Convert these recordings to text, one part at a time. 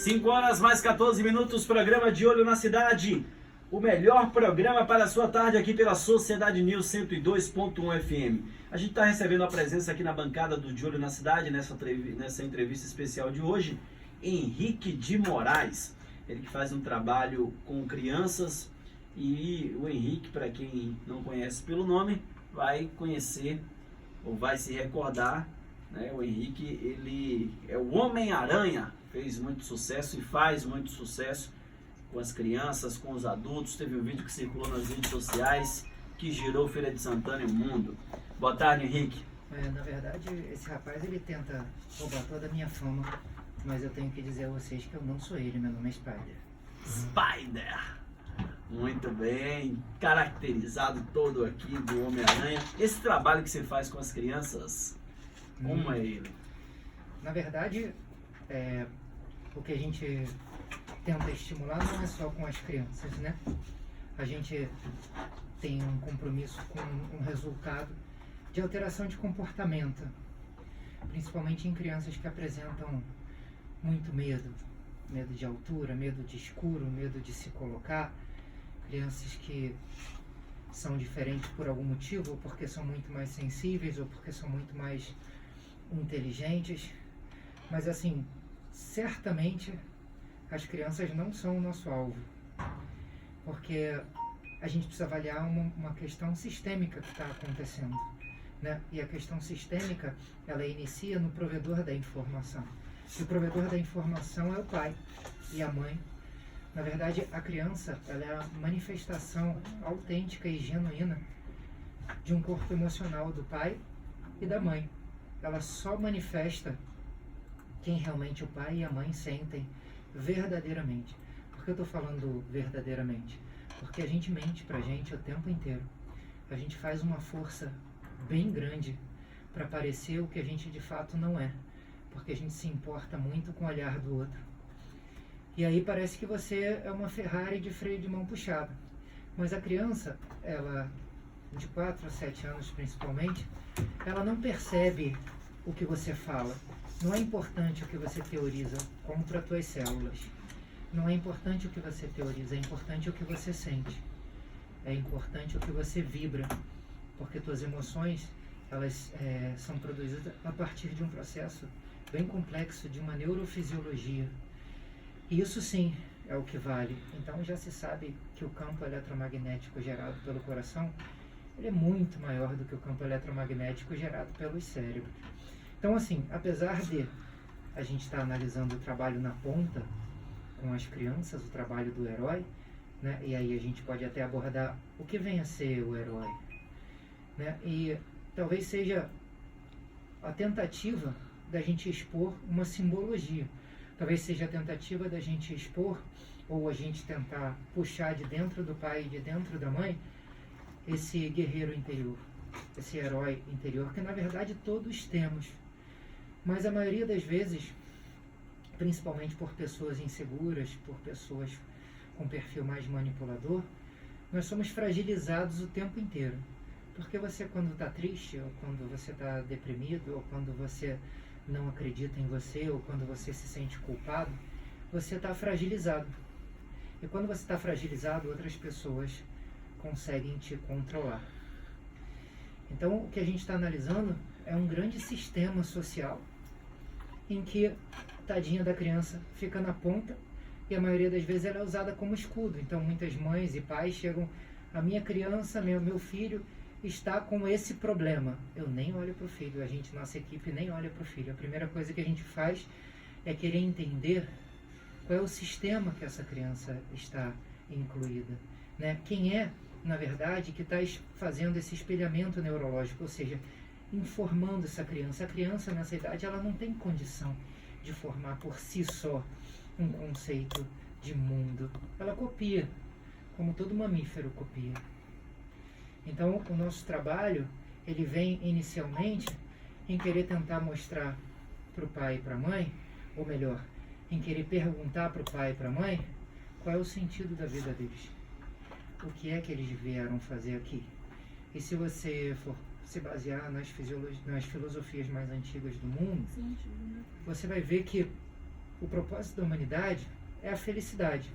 5 horas mais 14 minutos, programa De Olho na Cidade. O melhor programa para a sua tarde aqui pela Sociedade News 102.1 FM. A gente está recebendo a presença aqui na bancada do De Olho na Cidade, nessa entrevista especial de hoje, Henrique de Moraes. Ele que faz um trabalho com crianças, e o Henrique, para quem não conhece pelo nome, vai conhecer ou vai se recordar, né? O Henrique, ele é o Homem-Aranha, fez muito sucesso e faz muito sucesso com as crianças, com os adultos. Teve um vídeo que circulou nas redes sociais que girou Feira de Santana e o mundo. Boa tarde, Henrique. Na verdade, esse rapaz, ele tenta roubar toda a minha fama, mas eu tenho que dizer a vocês que eu não sou ele, meu nome é Spider. Spider! Muito bem, caracterizado todo aqui do Homem-Aranha. Esse trabalho que você faz com as crianças, como é ele? Na verdade, o que a gente tenta estimular não é só com as crianças, né? A gente tem um compromisso com um resultado de alteração de comportamento, principalmente em crianças que apresentam muito medo. Medo de altura, medo de escuro, medo de se colocar. Crianças que são diferentes por algum motivo, ou porque são muito mais sensíveis, ou porque são muito mais inteligentes. Mas assim, certamente as crianças não são o nosso alvo, porque a gente precisa avaliar uma questão sistêmica que está acontecendo, né? E a questão sistêmica, ela inicia no provedor da informação. E o provedor da informação é o pai e a mãe. Na verdade, a criança, ela é a manifestação autêntica e genuína de um corpo emocional do pai e da mãe. Ela só manifesta quem realmente o pai e a mãe sentem verdadeiramente. Por que eu estou falando verdadeiramente? Porque a gente mente pra gente o tempo inteiro. A gente faz uma força bem grande para parecer o que a gente de fato não é. Porque a gente se importa muito com o olhar do outro. E aí parece que você é uma Ferrari de freio de mão puxado. Mas a criança, ela, de 4 a 7 anos principalmente, ela não percebe o que você fala. Não é importante o que você teoriza contra as tuas células. Não é importante o que você teoriza, é importante o que você sente. É importante o que você vibra. Porque tuas emoções, elas são produzidas a partir de um processo bem complexo de uma neurofisiologia. E isso sim é o que vale. Então já se sabe que o campo eletromagnético gerado pelo coração, ele é muito maior do que o campo eletromagnético gerado pelos cérebros. Então assim, apesar de a gente estar analisando o trabalho na ponta com as crianças, o trabalho do herói, né? E aí a gente pode até abordar o que vem a ser o herói, né? E talvez seja a tentativa da gente expor uma simbologia. Talvez seja a tentativa da gente expor, ou a gente tentar puxar de dentro do pai e de dentro da mãe, esse guerreiro interior, esse herói interior, que na verdade todos temos. Mas a maioria das vezes, principalmente por pessoas inseguras, por pessoas com perfil mais manipulador, nós somos fragilizados o tempo inteiro. Porque você, quando está triste, ou quando você está deprimido, ou quando você não acredita em você, ou quando você se sente culpado, você está fragilizado. E quando você está fragilizado, outras pessoas conseguem te controlar. Então, o que a gente está analisando é um grande sistema social em que tadinha da criança fica na ponta e a maioria das vezes ela é usada como escudo. Então, muitas mães e pais chegam, a minha criança, meu filho está com esse problema. Eu nem olho para o filho, nossa equipe nem olha para o filho. A primeira coisa que a gente faz é querer entender qual é o sistema que essa criança está incluída, né? Quem é, na verdade, que está fazendo esse espelhamento neurológico, ou seja, informando essa criança. A criança, nessa idade, ela não tem condição de formar por si só um conceito de mundo. Ela copia, como todo mamífero copia. Então, o nosso trabalho, ele vem inicialmente em querer tentar mostrar para o pai e para a mãe, ou melhor, em querer perguntar para o pai e para a mãe qual é o sentido da vida deles. O que é que eles vieram fazer aqui? E se você for se basear nas filosofias mais antigas do mundo, você vai ver que o propósito da humanidade é a felicidade.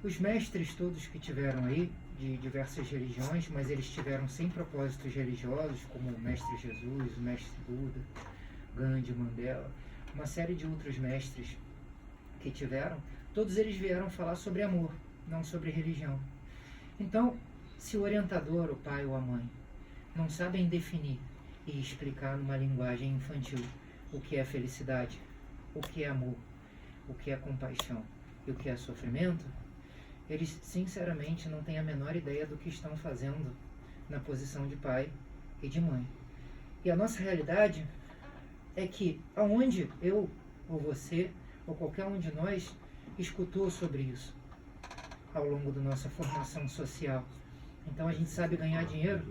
Os mestres todos que tiveram aí, de diversas religiões, mas eles tiveram sem propósitos religiosos, como o Mestre Jesus, o Mestre Buda, Gandhi, Mandela, uma série de outros mestres que tiveram, todos eles vieram falar sobre amor, não sobre religião. Então, se o orientador, o pai ou a mãe, não sabem definir e explicar numa linguagem infantil o que é felicidade, o que é amor, o que é compaixão e o que é sofrimento, eles sinceramente não têm a menor ideia do que estão fazendo na posição de pai e de mãe. E a nossa realidade é que aonde eu ou você ou qualquer um de nós escutou sobre isso ao longo da nossa formação social. Então a gente sabe ganhar dinheiro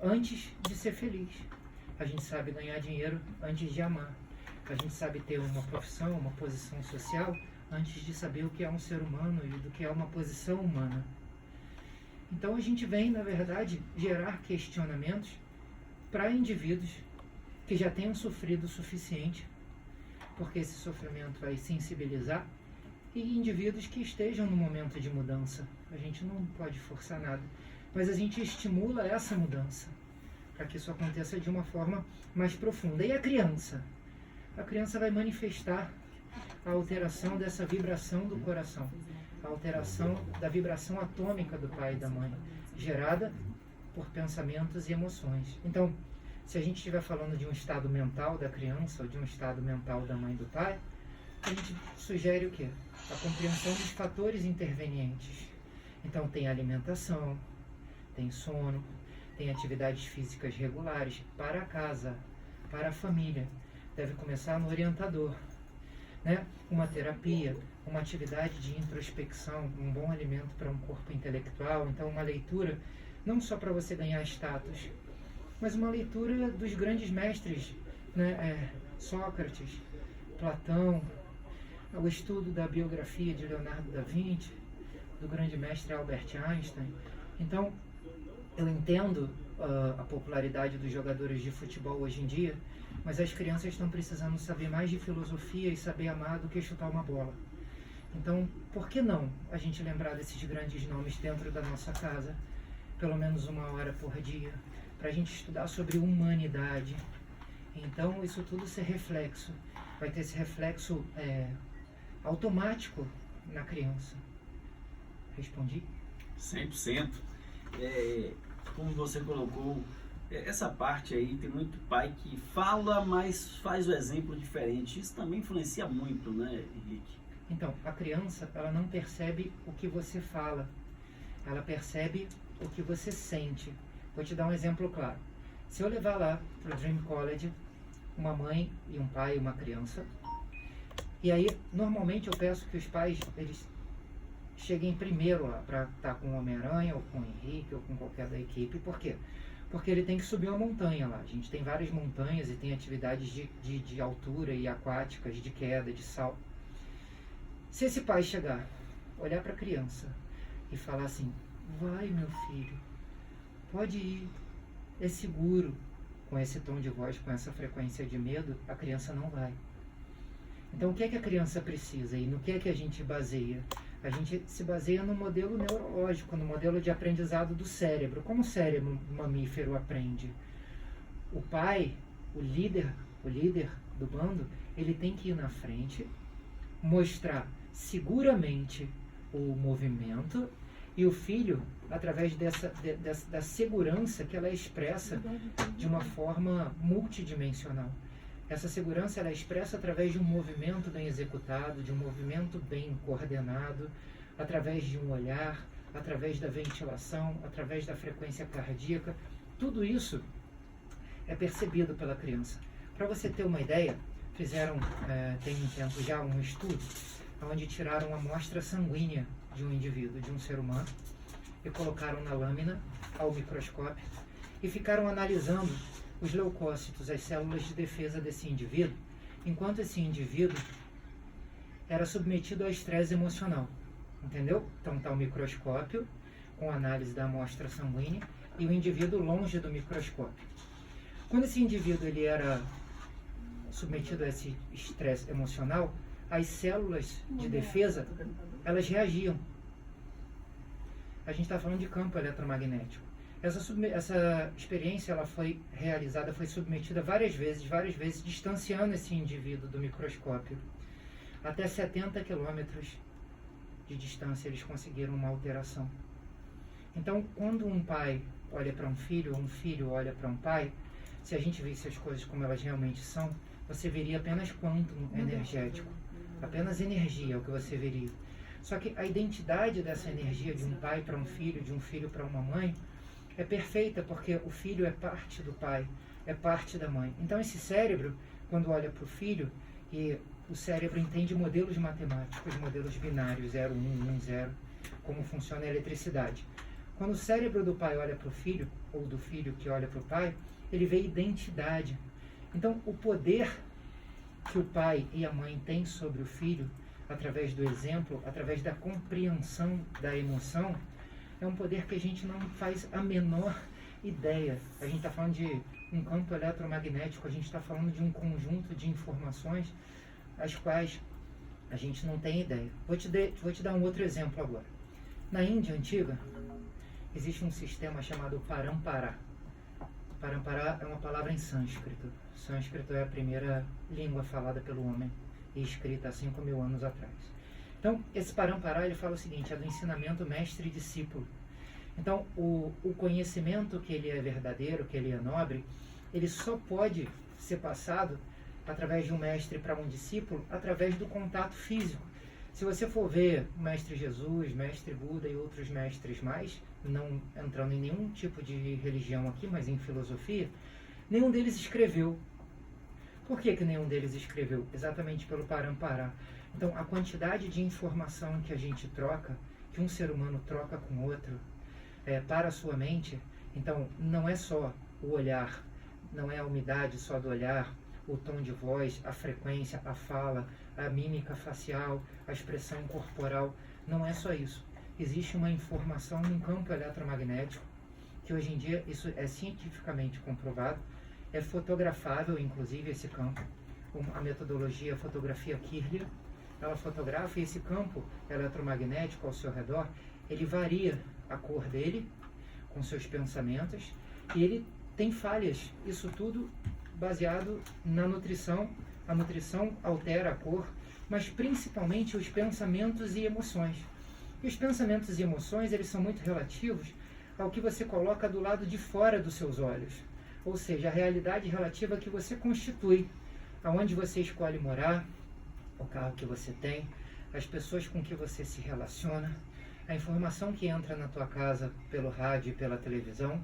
antes de ser feliz. A gente sabe ganhar dinheiro antes de amar. A gente sabe ter uma profissão, uma posição social antes de saber o que é um ser humano e do que é uma posição humana. Então a gente vem, na verdade, gerar questionamentos para indivíduos que já tenham sofrido o suficiente, porque esse sofrimento vai sensibilizar, e indivíduos que estejam no momento de mudança. A gente não pode forçar nada, mas a gente estimula essa mudança para que isso aconteça de uma forma mais profunda. E a criança? A criança vai manifestar a alteração dessa vibração do coração, a alteração da vibração atômica do pai e da mãe, gerada por pensamentos e emoções. Então, se a gente estiver falando de um estado mental da criança ou de um estado mental da mãe e do pai, a gente sugere o quê? A compreensão dos fatores intervenientes. Então, tem alimentação, tem sono, tem atividades físicas regulares para a casa, para a família. Deve começar no orientador, né? Uma terapia, uma atividade de introspecção, um bom alimento para um corpo intelectual. Então, uma leitura não só para você ganhar status, mas uma leitura dos grandes mestres, né? Sócrates, Platão, o estudo da biografia de Leonardo da Vinci, do grande mestre Albert Einstein. Então, eu entendo a popularidade dos jogadores de futebol hoje em dia, mas as crianças estão precisando saber mais de filosofia e saber amar do que chutar uma bola. Então, por que não a gente lembrar desses grandes nomes dentro da nossa casa, pelo menos 1 hora por dia, para a gente estudar sobre humanidade? Então, isso tudo ser reflexo, vai ter esse reflexo automático na criança. Respondi? 100%. Como você colocou, essa parte aí, tem muito pai que fala, mas faz o exemplo diferente. Isso também influencia muito, né, Henrique? Então, a criança, ela não percebe o que você fala, ela percebe o que você sente. Vou te dar um exemplo claro. Se eu levar lá para o Dream College uma mãe e um pai e uma criança, e aí, normalmente eu peço que os pais, eles cheguem primeiro lá para estar com o Homem-Aranha, ou com o Henrique, ou com qualquer da equipe. Por quê? Porque ele tem que subir uma montanha lá. A gente tem várias montanhas e tem atividades de altura e aquáticas, de queda, de salto. Se esse pai chegar, olhar para a criança e falar assim: vai, meu filho, pode ir, é seguro, com esse tom de voz, com essa frequência de medo, a criança não vai. Então, o que é que a criança precisa e no que é que a gente baseia? A gente se baseia no modelo neurológico, no modelo de aprendizado do cérebro. Como o cérebro mamífero aprende? O pai, o líder do bando, ele tem que ir na frente, mostrar seguramente o movimento, e o filho, através da segurança que ela é expressa de uma forma multidimensional. Essa segurança ela é expressa através de um movimento bem executado, de um movimento bem coordenado, através de um olhar, através da ventilação, através da frequência cardíaca. Tudo isso é percebido pela criança. Para você ter uma ideia, fizeram, tem um tempo já, um estudo, onde tiraram a amostra sanguínea de um indivíduo, de um ser humano, e colocaram na lâmina ao microscópio e ficaram analisando os leucócitos, as células de defesa desse indivíduo, enquanto esse indivíduo era submetido ao estresse emocional. Entendeu? Então está o microscópio com análise da amostra sanguínea e o indivíduo longe do microscópio. Quando esse indivíduo ele era submetido a esse estresse emocional, as células de defesa, elas reagiam. A gente está falando de campo eletromagnético. Essa experiência ela foi realizada, foi submetida várias vezes, distanciando esse indivíduo do microscópio. Até 70 quilômetros de distância eles conseguiram uma alteração. Então, quando um pai olha para um filho, ou um filho olha para um pai, se a gente visse as coisas como elas realmente são, você veria apenas quantum energético. Apenas energia é o que você veria. Só que a identidade dessa energia de um pai para um filho, de um filho para uma mãe, é perfeita, porque o filho é parte do pai, é parte da mãe. Então esse cérebro, quando olha para o filho, e o cérebro entende modelos matemáticos, modelos binários, 0, 1, 1, 0, como funciona a eletricidade. Quando o cérebro do pai olha para o filho, ou do filho que olha para o pai, ele vê identidade. Então o poder que o pai e a mãe têm sobre o filho, através do exemplo, através da compreensão da emoção, é um poder que a gente não faz a menor ideia. A gente está falando de um campo eletromagnético, a gente está falando de um conjunto de informações as quais a gente não tem ideia. Vou te dar um outro exemplo agora. Na Índia antiga, existe um sistema chamado Parampara. Parampara é uma palavra em sânscrito. Sânscrito é a primeira língua falada pelo homem e escrita há 5.000 anos atrás. Então, esse Parampara, ele fala o seguinte, é do ensinamento mestre e discípulo. Então, o conhecimento que ele é verdadeiro, que ele é nobre, ele só pode ser passado através de um mestre para um discípulo, através do contato físico. Se você for ver o mestre Jesus, mestre Buda e outros mestres mais, não entrando em nenhum tipo de religião aqui, mas em filosofia, nenhum deles escreveu. Por que nenhum deles escreveu? Exatamente pelo Parampara. Então, a quantidade de informação que a gente troca, que um ser humano troca com outro, para a sua mente, então, não é só o olhar, não é a umidade só do olhar, o tom de voz, a frequência, a fala, a mímica facial, a expressão corporal, não é só isso. Existe uma informação num campo eletromagnético, que hoje em dia isso é cientificamente comprovado, é fotografável, inclusive, esse campo. A metodologia fotografia Kirlian, ela fotografa e esse campo eletromagnético ao seu redor, ele varia a cor dele, com seus pensamentos, e ele tem falhas. Isso tudo baseado na nutrição. A nutrição altera a cor, mas principalmente os pensamentos e emoções. E os pensamentos e emoções, eles são muito relativos ao que você coloca do lado de fora dos seus olhos. Ou seja, a realidade relativa que você constitui, aonde você escolhe morar, o carro que você tem, as pessoas com que você se relaciona, a informação que entra na tua casa pelo rádio e pela televisão.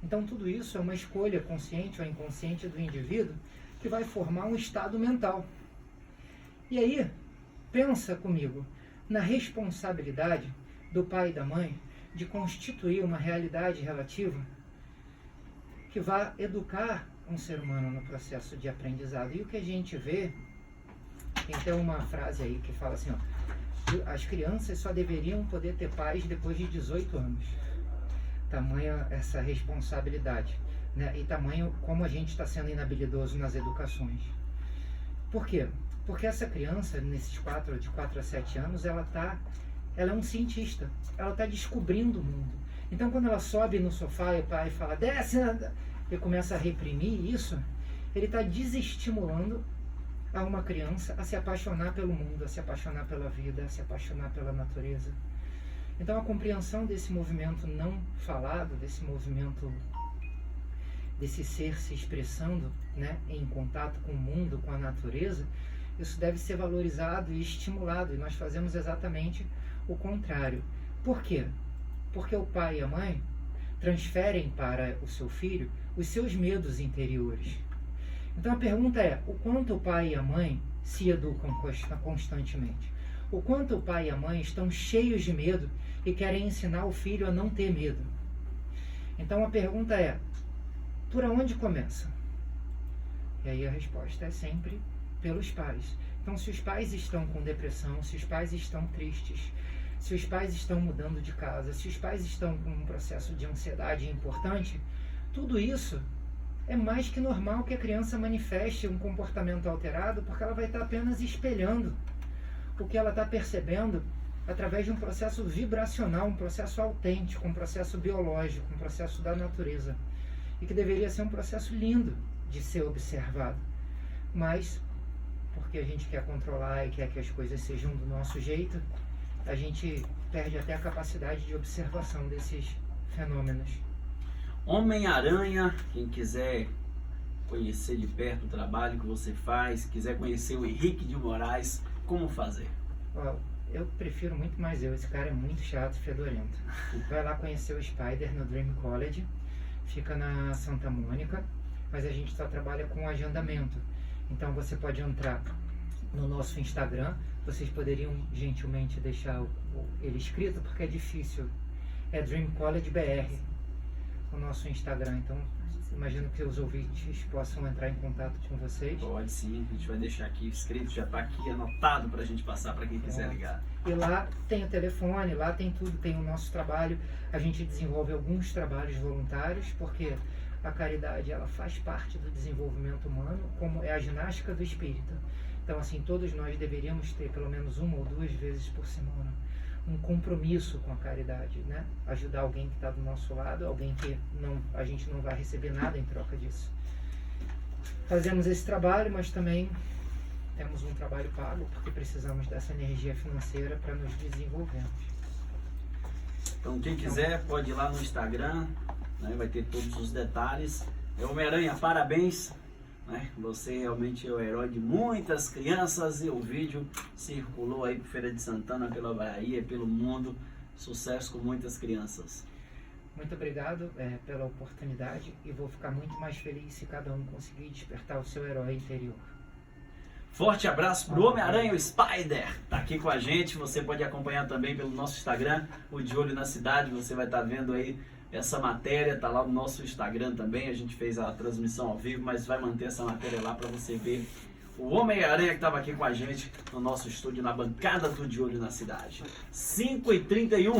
Então tudo isso é uma escolha consciente ou inconsciente do indivíduo que vai formar um estado mental. E aí, pensa comigo na responsabilidade do pai e da mãe de constituir uma realidade relativa que vai educar um ser humano no processo de aprendizado. E o que a gente vê, tem até uma frase aí que fala assim, ó, as crianças só deveriam poder ter pais depois de 18 anos. Tamanha essa responsabilidade, né? E tamanho como a gente está sendo inabilidoso nas educações. Por quê? Porque essa criança, nesses de 4 a 7 anos, ela é um cientista, ela está descobrindo o mundo. Então, quando ela sobe no sofá e o pai fala, desce, e começa a reprimir isso, ele está desestimulando a uma criança a se apaixonar pelo mundo, a se apaixonar pela vida, a se apaixonar pela natureza. Então, a compreensão desse movimento não falado, desse movimento, desse ser se expressando, né, em contato com o mundo, com a natureza, isso deve ser valorizado e estimulado, e nós fazemos exatamente o contrário. Por quê? Porque o pai e a mãe transferem para o seu filho os seus medos interiores. Então a pergunta é, o quanto o pai e a mãe se educam constantemente? O quanto o pai e a mãe estão cheios de medo e querem ensinar o filho a não ter medo? Então a pergunta é, por onde começa? E aí a resposta é sempre pelos pais. Então, se os pais estão com depressão, se os pais estão tristes, se os pais estão mudando de casa, se os pais estão com um processo de ansiedade importante, tudo isso é mais que normal que a criança manifeste um comportamento alterado, porque ela vai estar apenas espelhando o que ela está percebendo através de um processo vibracional, um processo autêntico, um processo biológico, um processo da natureza. E que deveria ser um processo lindo de ser observado. Mas, porque a gente quer controlar e quer que as coisas sejam do nosso jeito, a gente perde até a capacidade de observação desses fenômenos. Homem-Aranha, quem quiser conhecer de perto o trabalho que você faz, quiser conhecer o Henrique de Moraes, como fazer? Ó, eu prefiro muito mais eu, esse cara é muito chato e fedorento. Vai lá conhecer o Spider no Dream College, fica na Santa Mônica, mas a gente só trabalha com agendamento. Então você pode entrar no nosso Instagram, vocês poderiam gentilmente deixar ele escrito, porque é difícil. É Dream College BR, o nosso Instagram. Então imagino que os ouvintes possam entrar em contato com vocês. Pode sim, a gente vai deixar aqui escrito, já está aqui anotado para a gente passar para quem quiser ligar. E lá tem o telefone, lá tem tudo, tem o nosso trabalho. A gente desenvolve alguns trabalhos voluntários, porque a caridade ela faz parte do desenvolvimento humano, como é a ginástica do espírito. Então, assim, todos nós deveríamos ter pelo menos 1 ou 2 vezes por semana um compromisso com a caridade, né? Ajudar alguém que está do nosso lado, alguém que a gente não vai receber nada em troca disso. Fazemos esse trabalho, mas também temos um trabalho pago, porque precisamos dessa energia financeira para nos desenvolvermos. Então, quem quiser pode ir lá no Instagram, né? Vai ter todos os detalhes. Homem-Aranha, parabéns, né? Você realmente é o herói de muitas crianças e o vídeo circulou aí por Feira de Santana, pela Bahia, pelo mundo. Sucesso com muitas crianças. Muito obrigado pela oportunidade e vou ficar muito mais feliz se cada um conseguir despertar o seu herói interior. Forte abraço pro Homem-Aranha, o Spider, tá aqui com a gente. Você pode acompanhar também pelo nosso Instagram, o De Olho na Cidade. Você vai estar vendo aí essa matéria, tá lá no nosso Instagram também. A gente fez a transmissão ao vivo, mas vai manter essa matéria lá para você ver o Homem-Aranha que estava aqui com a gente no nosso estúdio, na bancada do De Olho na Cidade. 5h31.